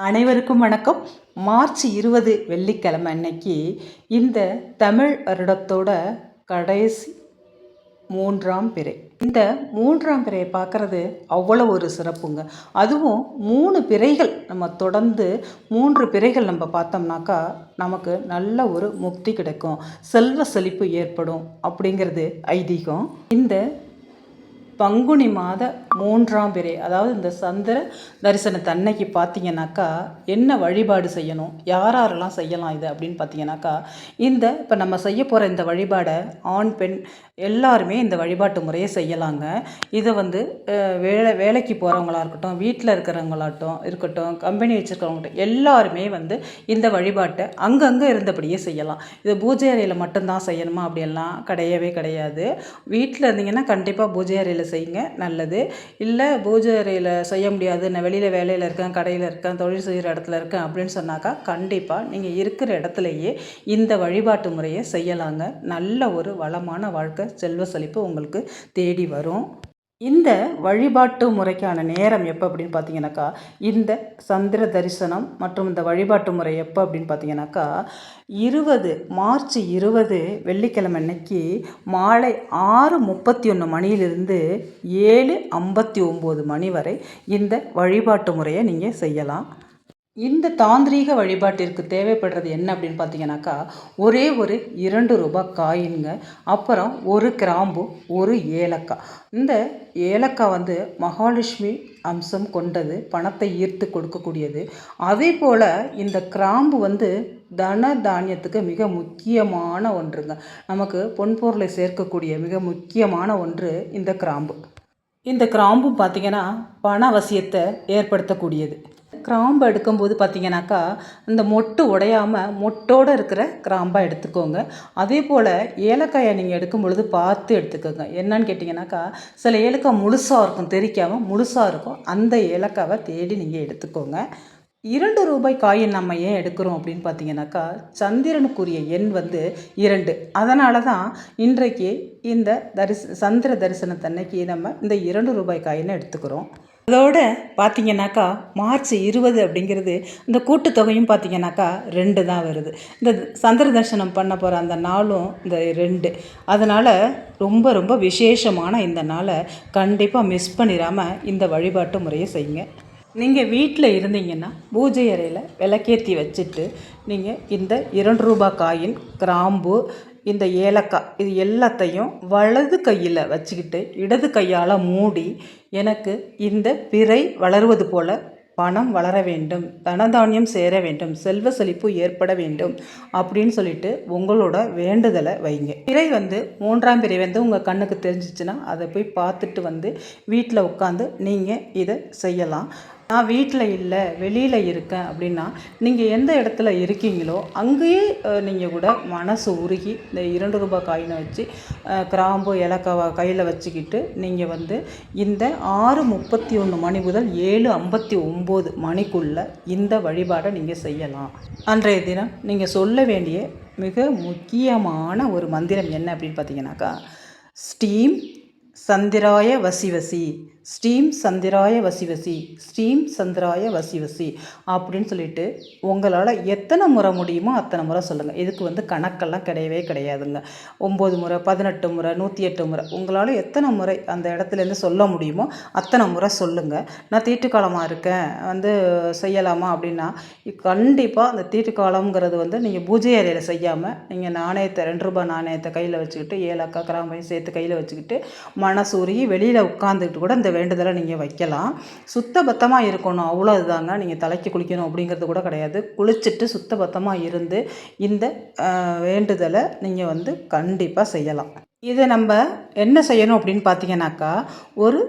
அனைவருக்கும் வணக்கம். மார்ச் 20 வெள்ளிக்கிழமை அன்னைக்கு இந்த தமிழ் வருடத்தோட கடைசி 3ஆம் பிறை. இந்த 3ஆம் பிறையை பார்க்குறது அவ்வளோ ஒரு சிறப்புங்க. அதுவும் 3 பிறைகள் நம்ம தொடர்ந்து 3 பிறைகள் நம்ம பார்த்தோம்னாக்கா நமக்கு நல்ல ஒரு முக்தி கிடைக்கும், செல்வ செழிப்பு ஏற்படும் அப்படிங்கிறது ஐதீகம். இந்த பங்குனி மாத 3ஆம் பிறை, அதாவது இந்த சந்திர தரிசனத்தை அன்னைக்கு பார்த்தீங்கன்னாக்கா என்ன வழிபாடு செய்யணும், யாரெல்லாம் செய்யலாம் இது அப்படின்னு பார்த்தீங்கன்னாக்கா, இப்போ நம்ம செய்ய போகிற இந்த வழிபாடை ஆண் பெண் எல்லாருமே இந்த வழிபாட்டு முறையை செய்யலாங்க. இதை வேலைக்கு போகிறவங்களா இருக்கட்டும், வீட்டில் இருக்கட்டும், கம்பெனி வச்சுருக்கிறவங்கட்டும் எல்லாருமே இந்த வழிபாட்டை அங்கங்கே இருந்தபடியே செய்யலாம். இது பூஜை அறையில் மட்டும்தான் செய்யணுமா அப்படியெல்லாம் கிடையவே கிடையாது. வீட்டில் இருந்தீங்கன்னா கண்டிப்பாக பூஜை அறையில் செய்யுங்க, நல்லது. இல்லை பூஜை அறையில் செய்ய முடியாது, நான் வெளியில் வேலையில் இருக்கேன், கடையில் இருக்கேன், தொழில் செய்கிற இடத்துல இருக்கேன் அப்படின்னு சொன்னாக்கா கண்டிப்பாக நீங்கள் இருக்கிற இடத்துலையே இந்த வழிபாட்டு முறையை செய்யலாங்க. நல்ல ஒரு வளமான வாழ்க்கை, செல்வ செழிப்பு உங்களுக்கு தேடி வரும். இந்த வழிபாட்டு முறைக்கான நேரம் எப்போ அப்படின்னு பார்த்தீங்கன்னாக்கா, இந்த சந்திர தரிசனம் மற்றும் இந்த வழிபாட்டு முறை எப்போ அப்படின்னு பார்த்தீங்கன்னாக்கா, மார்ச் 20 வெள்ளிக்கிழமை அன்னைக்கு மாலை 6:31 மணியிலிருந்து 7:59 மணி வரை இந்த வழிபாட்டு முறையை நீங்கள் செய்யலாம். இந்த தாந்திரீக வழிபாட்டிற்கு தேவைப்படுறது என்ன அப்படின்னு பார்த்தீங்கன்னாக்கா, ஒரே ஒரு 2 ரூபாய் காயின்ங்க, அப்புறம் ஒரு கிராம்பு, ஒரு ஏலக்காய். இந்த ஏலக்காய் மகாலட்சுமி அம்சம் கொண்டது, பணத்தை ஈர்த்து கொடுக்கக்கூடியது. அதே போல் இந்த கிராம்பு தன தானியத்துக்கு மிக முக்கியமான ஒன்றுங்க. நமக்கு பொன்பொருளை சேர்க்கக்கூடிய மிக முக்கியமான ஒன்று இந்த கிராம்பு. இந்த கிராம்பு பார்த்திங்கன்னா பணவசியத்தை ஏற்படுத்தக்கூடியது. கிராம்பு எடுக்கும்போது பார்த்திங்கனாக்கா இந்த மொட்டு உடையாமல் மொட்டோடு இருக்கிற கிராம்பாக எடுத்துக்கோங்க. அதே போல் ஏலக்காயை நீங்கள் எடுக்கும் பொழுது பார்த்து எடுத்துக்கோங்க. என்னன்னு கேட்டிங்கனாக்கா, சில ஏலக்காய் முழுசாக இருக்கும், தெரிக்காமல் முழுசாக இருக்கும், அந்த ஏலக்காவை தேடி நீங்கள் எடுத்துக்கோங்க. 2 ரூபாய் காயின் நம்ம ஏன் எடுக்கிறோம் அப்படின்னு பார்த்தீங்கன்னாக்கா, சந்திரனுக்குரிய எண் 2. அதனால தான் இன்றைக்கு இந்த சந்திர தரிசனத்தன்னைக்கு நம்ம இந்த 2 ரூபாய் காயினை எடுத்துக்கிறோம். அதோட பார்த்தீங்கன்னாக்கா மார்ச் 20 அப்படிங்கிறது இந்த கூட்டுத்தொகையும் பார்த்தீங்கன்னாக்கா 2 தான் வருது. இந்த சந்திர தரிசனம் பண்ண போகிற அந்த நாளும் இந்த 2. அதனால் ரொம்ப ரொம்ப விசேஷமான இந்த நாளை கண்டிப்பாக மிஸ் பண்ணிடாமல் இந்த வழிபாட்டு முறையை செய்யுங்க. நீங்கள் வீட்டில் இருந்தீங்கன்னா பூஜை அறையில் விளக்கேற்றி வச்சுட்டு நீங்கள் இந்த 2 ரூபாய் காயின், கிராம்பு, இந்த ஏலக்காய் இது எல்லாத்தையும் வலது கையில் வச்சுக்கிட்டு இடது கையால் மூடி, எனக்கு இந்த பிறை வளருவது போல் பணம் வளர வேண்டும், தனதானியம் சேர வேண்டும், செல்வ செழிப்பு ஏற்பட வேண்டும் அப்படின்னு சொல்லிட்டு உங்களோட வேண்டுதலை வைங்க. பிறை 3ஆம் பிறை உங்கள் கண்ணுக்கு தெரிஞ்சிச்சுன்னா அதை போய் பார்த்துட்டு வீட்டில் உட்காந்து நீங்கள் இதை செய்யலாம். நான் வீட்டில் இல்லை, வெளியில் இருக்கேன் அப்படின்னா நீங்கள் எந்த இடத்துல இருக்கீங்களோ அங்கேயே நீங்கள் கூட மனசு உருகி இந்த 2 ரூபாய் காயினை வச்சு கிராம்பு ஏலக்காவை கையில் வச்சுக்கிட்டு நீங்கள் இந்த 6:31 மணி முதல் 7:59 மணிக்குள்ளே இந்த வழிபாடை நீங்கள் செய்யலாம். அன்றைய தினம் நீங்கள் சொல்ல வேண்டிய மிக முக்கியமான ஒரு மந்திரம் என்ன அப்படின்னு பார்த்தீங்கன்னாக்கா, ஸ்டீம் சந்திராய வசிவசி, ஸ்ரீம் சந்திராய வசிவசி, ஸ்ரீம் சந்திராய வசிவசி அப்படின்னு சொல்லிட்டு உங்களால் எத்தனை முறை முடியுமோ அத்தனை முறை சொல்லுங்கள். இதுக்கு கணக்கெல்லாம் கிடையவே கிடையாதுங்க. 9 முறை, 18 முறை, 108 முறை, உங்களால் எத்தனை முறை அந்த இடத்துலேருந்து சொல்ல முடியுமோ அத்தனை முறை சொல்லுங்கள். நான் தீட்டுக்காலமாக இருக்கேன் செய்யலாமா அப்படின்னா, கண்டிப்பாக அந்த தீட்டுக்காலங்கிறது நீங்கள் பூஜை அறையில் செய்யாமல் நீங்கள் நாணயத்தை 2 ரூபாய் நாணயத்தை கையில் வச்சுக்கிட்டு ஏலக்காய் கிராம்பையும் சேர்த்து கையில் வச்சுக்கிட்டு மனசு உருகி வெளியில் உட்காந்துக்கிட்டு கூட இந்த வேண்டுதலை நீங்கள் வைக்கலாம். சுத்தபத்தமாக இருக்கணும், அவ்வளோதாங்க. நீங்கள் தலைக்கு குளிக்கணும் அப்படிங்கிறது கூட கிடையாது. குளிச்சுட்டு சுத்தபத்தமாக இருந்து இந்த வேண்டுதலை நீங்கள் கண்டிப்பாக செய்யலாம். இதை நம்ம என்ன செய்யணும் அப்படின்னு பார்த்தீங்கன்னாக்கா, ஒரு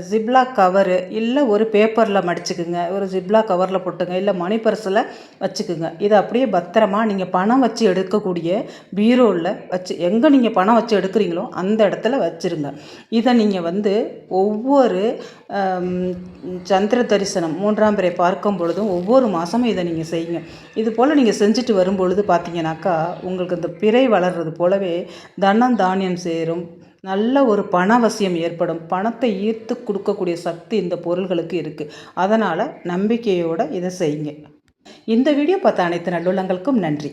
ஜிப்லா கவரு இல்லை ஒரு பேப்பரில் மடிச்சுக்குங்க, ஒரு ஜிப்லா கவரில் போட்டுங்க, இல்லை மணி பர்ஸில் வச்சுக்குங்க. இதை அப்படியே பத்திரமா நீங்கள் பணம் வச்சு எடுக்கக்கூடிய பீரோவில் வச்சு, எங்கே நீங்கள் பணம் வச்சு எடுக்கிறீங்களோ அந்த இடத்துல வச்சுருங்க. இதை நீங்கள் ஒவ்வொரு சந்திர தரிசனம் 3ஆம் பிறை பார்க்கும் பொழுதும் ஒவ்வொரு மாதமும் இதை நீங்கள் செய்யுங்க. இது போல் நீங்கள் செஞ்சுட்டு வரும்பொழுது பார்த்தீங்கன்னாக்கா உங்களுக்கு இந்த பிறை வளர்கிறது போலவே தனம் தானியம் சேரும், நல்ல ஒரு பணவசியம் ஏற்படும். பணத்தை ஈர்த்து கொடுக்கக்கூடிய சக்தி இந்த பொருள்களுக்கு இருக்குது. அதனால் நம்பிக்கையோடு இதை செய்யுங்க. இந்த வீடியோ பார்த்த அனைத்து நல்லுள்ளங்களுக்கும் நன்றி.